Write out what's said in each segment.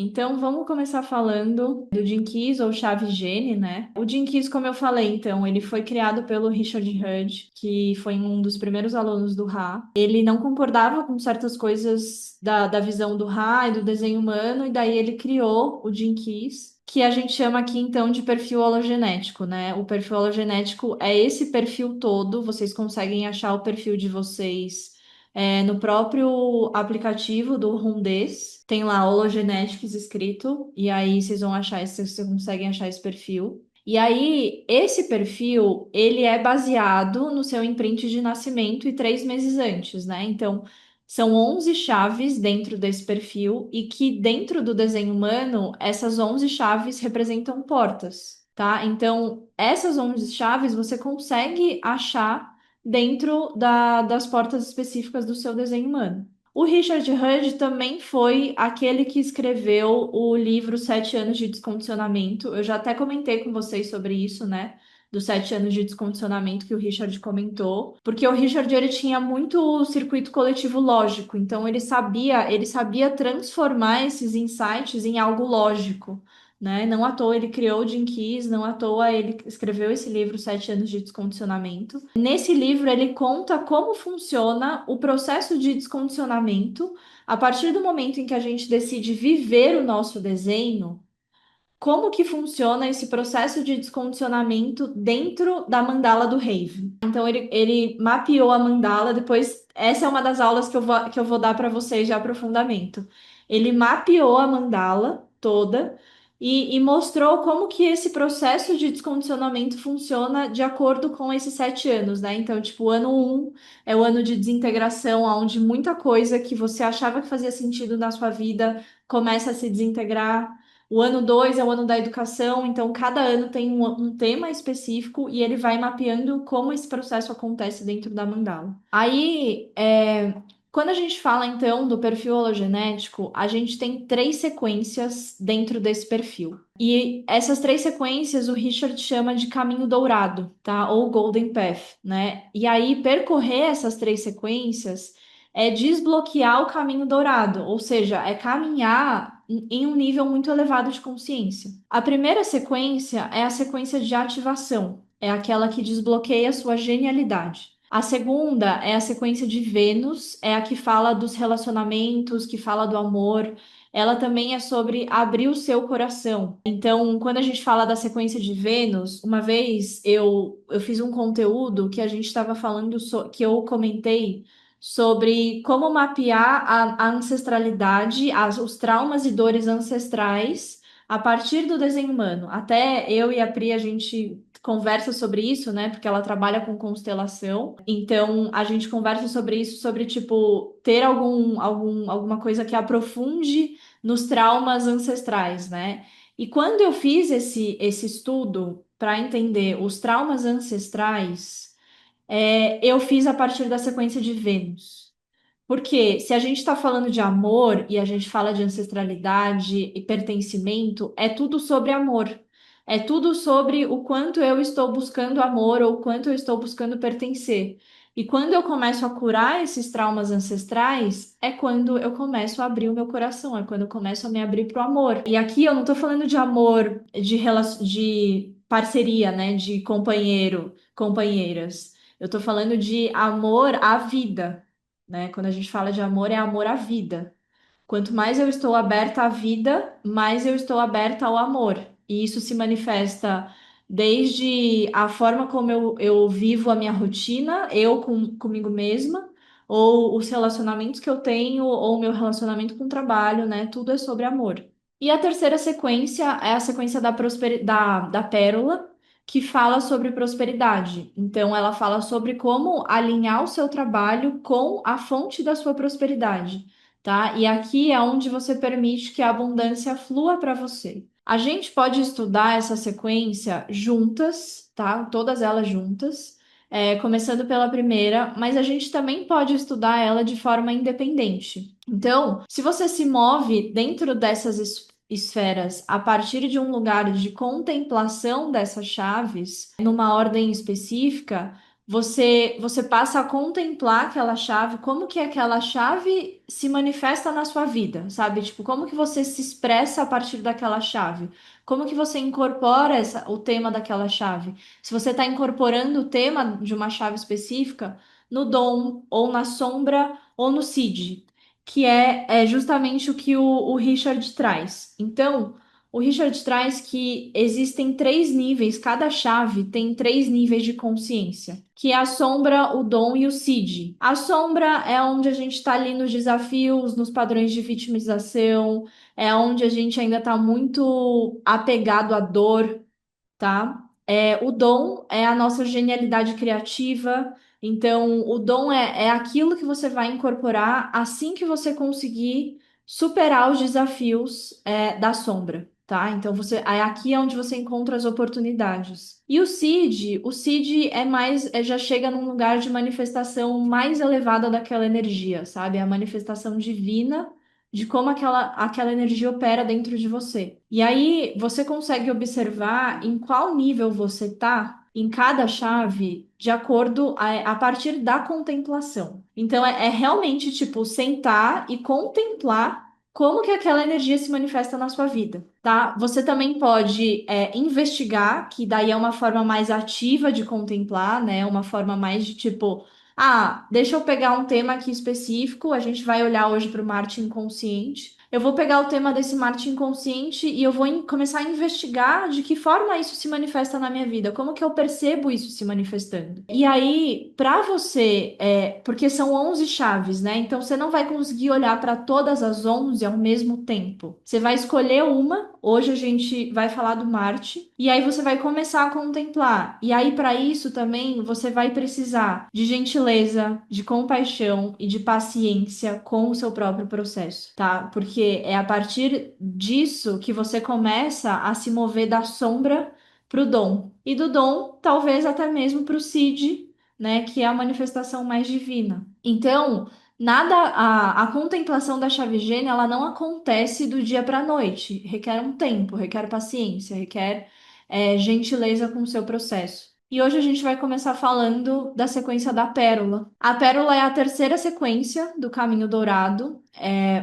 Então, vamos começar falando do Gene Keys ou chave Gene, né? O Gene Keys, como eu falei, então, ele foi criado pelo Richard Hurd, que foi um dos primeiros alunos do Ra. Ele não concordava com certas coisas da visão do Ra e do desenho humano, e daí ele criou o Gene Keys, que a gente chama aqui, então, de perfil hologenético, né? O perfil hologenético é esse perfil todo, vocês conseguem achar o perfil de vocês no próprio aplicativo do Rundes, tem lá Hologenetics escrito, e aí vocês vão achar, vocês conseguem achar esse perfil. E aí, esse perfil, ele é baseado no seu imprint de nascimento e 3 meses antes, né? Então, são 11 chaves dentro desse perfil e que dentro do desenho humano, essas 11 chaves representam portas, tá? Então, essas 11 chaves você consegue achar dentro das portas específicas do seu desenho humano. O Richard Hurd também foi aquele que escreveu o livro Sete Anos de Descondicionamento. Eu já até comentei com vocês sobre isso, né? Dos 7 anos de descondicionamento que o Richard comentou, porque o Richard ele tinha muito circuito coletivo lógico, então ele sabia transformar esses insights em algo lógico, né? Não à toa ele criou o Gene Keys, não à toa ele escreveu esse livro, 7 Anos de Descondicionamento. Nesse livro, ele conta como funciona o processo de descondicionamento a partir do momento em que a gente decide viver o nosso desenho, como que funciona esse processo de descondicionamento dentro da mandala do Rave. Então, ele mapeou a mandala, depois, essa é uma das aulas que eu vou dar para vocês de aprofundamento. Ele mapeou a mandala toda e mostrou como que esse processo de descondicionamento funciona de acordo com esses 7 anos, né? Então, tipo, o ano 1 é o ano de desintegração, onde muita coisa que você achava que fazia sentido na sua vida começa a se desintegrar. O ano 2 é o ano da educação, então cada ano tem um tema específico e ele vai mapeando como esse processo acontece dentro da mandala. Aí, quando a gente fala então do perfil hologenético, a gente tem 3 sequências dentro desse perfil. E essas 3 sequências o Richard chama de caminho dourado, tá? Ou Golden Path, né? E aí, percorrer essas 3 sequências é desbloquear o caminho dourado, ou seja, é caminhar em um nível muito elevado de consciência. A primeira sequência é a sequência de ativação, é aquela que desbloqueia a sua genialidade. A segunda é a sequência de Vênus, é a que fala dos relacionamentos, que fala do amor. Ela também é sobre abrir o seu coração. Então, quando a gente fala da sequência de Vênus, uma vez eu fiz um conteúdo que a gente estava falando, que eu comentei sobre como mapear a ancestralidade, os traumas e dores ancestrais a partir do desenho humano. Até eu e a Pri, a gente conversa sobre isso, né? Porque ela trabalha com constelação. Então, a gente conversa sobre isso, sobre, tipo, ter alguma coisa que aprofunde nos traumas ancestrais, né? E quando eu fiz esse estudo para entender os traumas ancestrais, eu fiz a partir da sequência de Vênus. Porque se a gente está falando de amor e a gente fala de ancestralidade e pertencimento, é tudo sobre amor. É tudo sobre o quanto eu estou buscando amor ou o quanto eu estou buscando pertencer. E quando eu começo a curar esses traumas ancestrais, é quando eu começo a abrir o meu coração, é quando eu começo a me abrir para o amor. E aqui eu não estou falando de amor de parceria, né? De companheiro, companheiras. Eu estou falando de amor à vida, né? Quando a gente fala de amor, é amor à vida. Quanto mais eu estou aberta à vida, mais eu estou aberta ao amor. E isso se manifesta desde a forma como eu vivo a minha rotina, comigo mesma, ou os relacionamentos que eu tenho, ou o meu relacionamento com o trabalho, né? Tudo é sobre amor. E a terceira sequência é a sequência da pérola, que fala sobre prosperidade. Então, ela fala sobre como alinhar o seu trabalho com a fonte da sua prosperidade, tá? E aqui é onde você permite que a abundância flua para você. A gente pode estudar essa sequência juntas, tá? Todas elas juntas, começando pela primeira, mas a gente também pode estudar ela de forma independente. Então, se você se move dentro dessas esferas a partir de um lugar de contemplação dessas chaves, numa ordem específica, você passa a contemplar aquela chave, como que aquela chave se manifesta na sua vida, sabe? Tipo, como que você se expressa a partir daquela chave? Como que você incorpora o tema daquela chave? Se você está incorporando o tema de uma chave específica no dom, ou na sombra, ou no seed, que é justamente o que o Richard traz. Então, o Richard traz que existem três níveis, cada chave tem três níveis de consciência, que é a sombra, o dom e o seed. A sombra é onde a gente está ali nos desafios, nos padrões de vitimização, é onde a gente ainda está muito apegado à dor, tá? O dom é a nossa genialidade criativa. Então, o dom é aquilo que você vai incorporar assim que você conseguir superar os desafios da sombra, tá? Então, aqui é onde você encontra as oportunidades. E o seed é mais, já chega num lugar de manifestação mais elevada daquela energia, sabe? É a manifestação divina de como aquela energia opera dentro de você. E aí você consegue observar em qual nível você tá em cada chave de acordo a partir da contemplação. Então é realmente tipo sentar e contemplar como que aquela energia se manifesta na sua vida, tá? Você também pode investigar, que daí é uma forma mais ativa de contemplar, né? Uma forma mais de tipo deixa eu pegar um tema aqui específico. A gente vai olhar hoje para o Marte inconsciente. Eu vou pegar o tema desse Marte inconsciente e eu vou começar a investigar de que forma isso se manifesta na minha vida, como que eu percebo isso se manifestando. E aí, para você, porque são 11 chaves, né? Então você não vai conseguir olhar para todas as 11 ao mesmo tempo. Você vai escolher uma. Hoje a gente vai falar do Marte e aí você vai começar a contemplar. E aí, para isso também, você vai precisar de gentileza, de compaixão e de paciência com o seu próprio processo, tá? Porque é a partir disso que você começa a se mover da sombra para o dom. E do dom, talvez até mesmo para o seed, né? Que é a manifestação mais divina. Então, a contemplação da chave gênia, ela não acontece do dia para a noite. Requer um tempo, requer paciência, requer gentileza com o seu processo. E hoje a gente vai começar falando da sequência da pérola. A pérola é a terceira sequência do caminho dourado,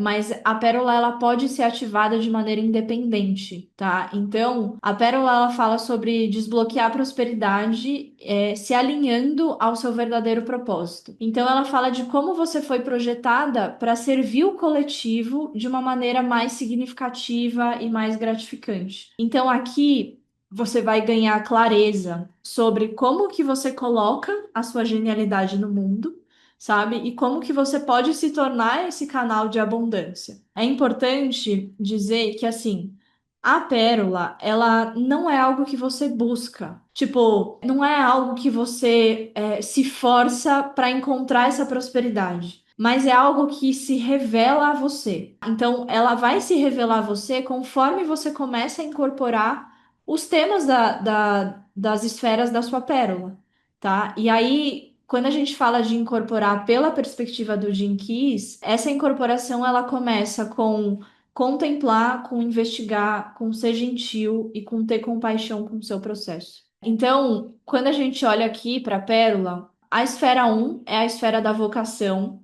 mas a pérola ela pode ser ativada de maneira independente, tá? Então, a pérola ela fala sobre desbloquear a prosperidade, se alinhando ao seu verdadeiro propósito. Então, ela fala de como você foi projetada para servir o coletivo de uma maneira mais significativa e mais gratificante. Então, aqui você vai ganhar clareza sobre como que você coloca a sua genialidade no mundo, sabe? E como que você pode se tornar esse canal de abundância. É importante dizer que, assim, a pérola, ela não é algo que você busca. Tipo, não é algo que você se força para encontrar essa prosperidade. Mas é algo que se revela a você. Então, ela vai se revelar a você conforme você começa a incorporar os temas das esferas da sua pérola, tá? E aí, quando a gente fala de incorporar pela perspectiva do Gene Keys, essa incorporação ela começa com contemplar, com investigar, com ser gentil e com ter compaixão com o seu processo. Então, quando a gente olha aqui para a pérola, a esfera um é a esfera da vocação,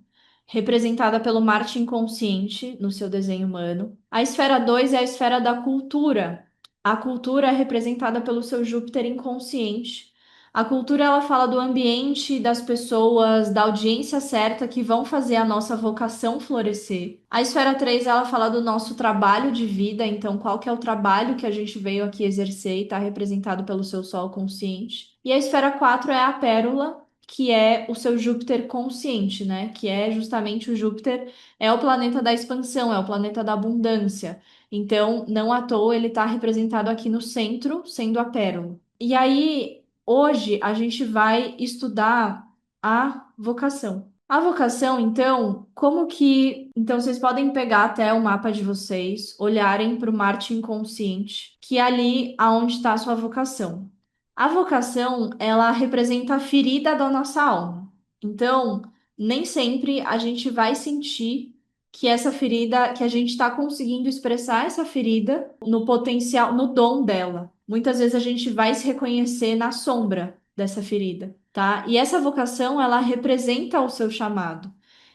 representada pelo Marte inconsciente no seu desenho humano. A esfera 2 é a esfera da cultura. A cultura é representada pelo seu Júpiter inconsciente. A cultura ela fala do ambiente, das pessoas, da audiência certa que vão fazer a nossa vocação florescer. A esfera 3 ela fala do nosso trabalho de vida, então qual que é o trabalho que a gente veio aqui exercer e está representado pelo seu Sol consciente. E a esfera 4 é a pérola, que é o seu Júpiter consciente, né? Que é justamente o Júpiter, é o planeta da expansão, é o planeta da abundância. Então, não à toa ele está representado aqui no centro, sendo a pérola. E aí, hoje, a gente vai estudar a vocação. A vocação, então, como que. Então, vocês podem pegar até o mapa de vocês, olharem para o Marte inconsciente, que é ali aonde está a sua vocação. A vocação, ela representa a ferida da nossa alma. Então, nem sempre a gente vai sentir que essa ferida, que a gente está conseguindo expressar essa ferida no potencial, no dom dela. Muitas vezes a gente vai se reconhecer na sombra dessa ferida. tá? E essa vocação, ela representa o seu chamado.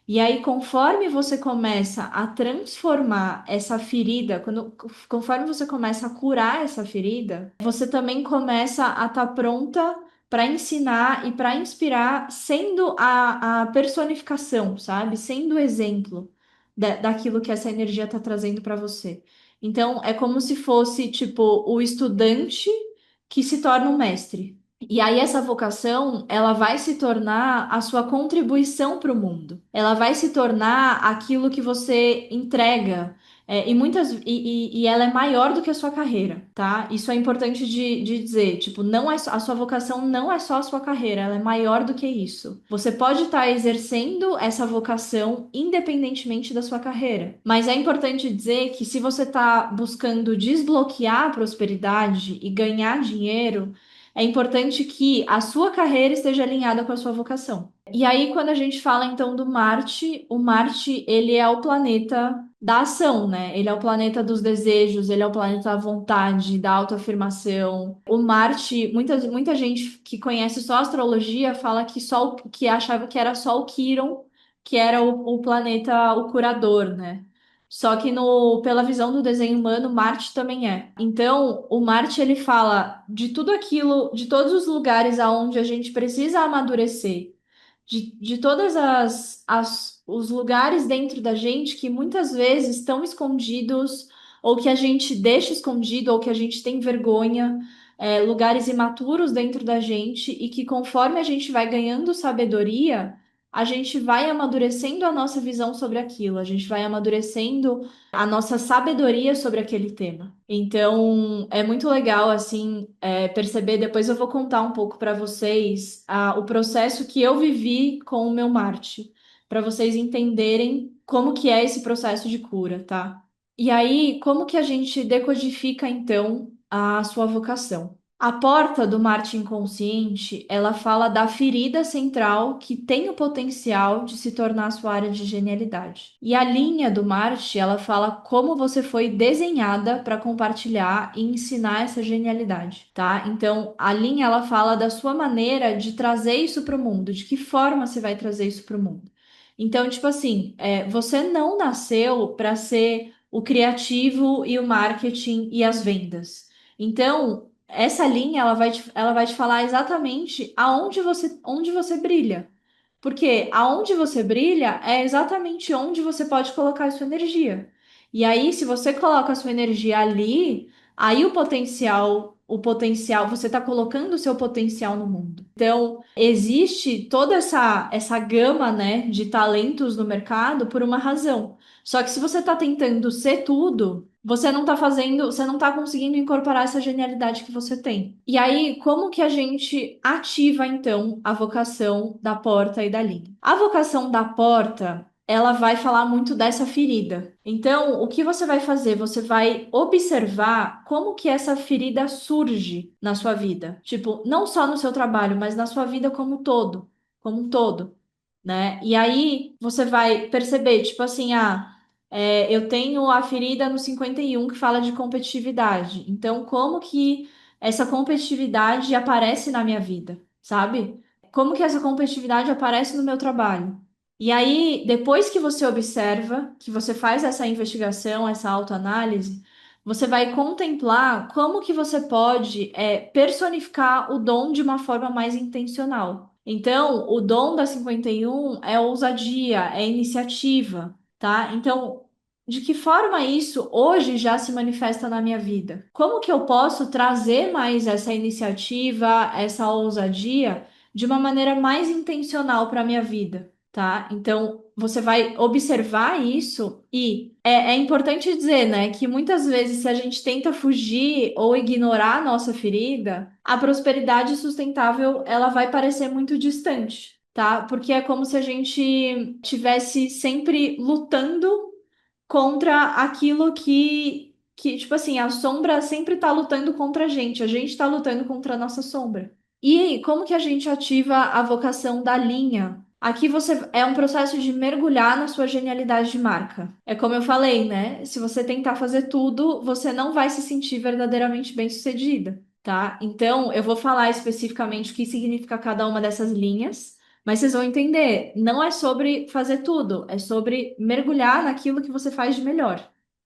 E aí, conforme você começa a transformar essa ferida, conforme você começa a curar essa ferida, você também começa a estar pronta para ensinar e para inspirar, sendo a personificação, sabe? Sendo o exemplo daquilo que essa energia está trazendo para você. Então, é como se fosse, tipo, o estudante que se torna um mestre. E aí essa vocação, ela vai se tornar a sua contribuição para o mundo. Ela vai se tornar aquilo que você entrega. E ela é maior do que a sua carreira, tá? Isso é importante de dizer. Tipo, não é a sua vocação não é só a sua carreira, ela é maior do que isso. Você pode estar exercendo essa vocação independentemente da sua carreira. Mas é importante dizer que se você está buscando desbloquear a prosperidade e ganhar dinheiro, é importante que a sua carreira esteja alinhada com a sua vocação. E aí, quando a gente fala então do Marte, o Marte, ele é o planeta da ação, né? Ele é o planeta dos desejos, ele é o planeta da vontade, da autoafirmação. O Marte, muita gente que conhece só astrologia fala que que achava que era só o Quirón, que era o planeta, o curador, né? Só que pela visão do desenho humano, Marte também é. Então, o Marte ele fala de tudo aquilo, de todos os lugares aonde a gente precisa amadurecer, de todas os lugares dentro da gente que muitas vezes estão escondidos, ou que a gente deixa escondido, ou que a gente tem vergonha, lugares imaturos dentro da gente, e que conforme a gente vai ganhando sabedoria, a gente vai amadurecendo a nossa visão sobre aquilo, a gente vai amadurecendo a nossa sabedoria sobre aquele tema. Então, é muito legal, assim, perceber. Depois eu vou contar um pouco para vocês o processo que eu vivi com o meu Marte, para vocês entenderem como que é esse processo de cura, tá? E aí, como que a gente decodifica, então, a sua vocação? A porta do Marte inconsciente, ela fala da ferida central que tem o potencial de se tornar a sua área de genialidade. E a linha do Marte, ela fala como você foi desenhada para compartilhar e ensinar essa genialidade, tá? Então, a linha ela fala da sua maneira de trazer isso para o mundo, de que forma você vai trazer isso para o mundo. Então, tipo assim, você não nasceu para ser o criativo e o marketing e as vendas. Então, essa linha ela vai te falar exatamente onde você brilha. Porque aonde você brilha é exatamente onde você pode colocar a sua energia. E aí, se você coloca a sua energia ali, aí o potencial, você está colocando o seu potencial no mundo. Então, existe toda essa gama, né, de talentos no mercado por uma razão. Só que se você está tentando ser tudo, você não está conseguindo incorporar essa genialidade que você tem. E aí, como que a gente ativa então a vocação da porta e da linha? A vocação da porta, ela vai falar muito dessa ferida. Então, o que você vai fazer? Você vai observar como que essa ferida surge na sua vida. Tipo, não só no seu trabalho, mas na sua vida como um todo, né? E aí você vai perceber, tipo assim, eu tenho a ferida no 51 que fala de competitividade. Então, como que essa competitividade aparece na minha vida, sabe? Como que essa competitividade aparece no meu trabalho? E aí, depois que você observa, que você faz essa investigação, essa autoanálise, você vai contemplar como que você pode, personificar o dom de uma forma mais intencional. Então, o dom da 51 é ousadia, é iniciativa, tá? Então, de que forma isso hoje já se manifesta na minha vida? Como que eu posso trazer mais essa iniciativa, essa ousadia de uma maneira mais intencional para a minha vida, tá? Então, você vai observar isso e é importante dizer, né, que muitas vezes se a gente tenta fugir ou ignorar a nossa ferida, a prosperidade sustentável, ela vai parecer muito distante, tá? Porque é como se a gente tivesse sempre lutando contra aquilo tipo assim, a sombra sempre tá lutando contra a gente tá lutando contra a nossa sombra. E como que a gente ativa a vocação da linha? Aqui você é um processo de mergulhar na sua genialidade de marca. É como eu falei, né? Se você tentar fazer tudo, você não vai se sentir verdadeiramente bem-sucedida. tá? Então, eu vou falar especificamente o que significa cada uma dessas linhas, mas vocês vão entender, não é sobre fazer tudo, é sobre mergulhar naquilo que você faz de melhor.